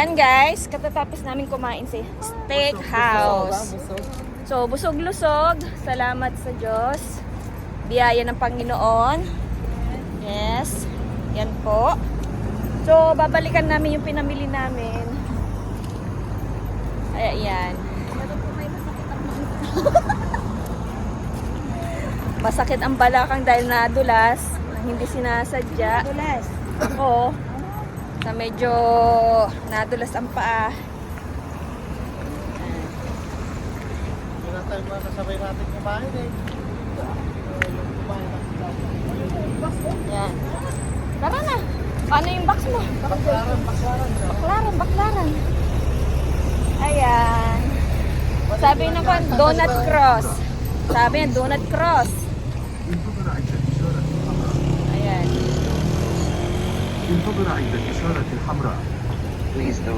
Yan guys, katatapos namin kumain sa steakhouse. So, busog-lusog. Salamat sa Diyos. Biyaya ng Panginoon. Yes. Yan po. So, babalikan namin yung pinamili namin. Ayan. Masakit ang balakang dahil nadulas. Hindi sinasadya. Nadulas? Oo. Na medyo nadulas ang paa. Wala tayong mga kasabay natin kumain eh. Yan. Tara na. Paano yung box mo? Baklaran. Ayan. Sabi na ko, donut cross. Sabi niya, donut cross. Ayan. انتظر عند الإشارة الحمراء.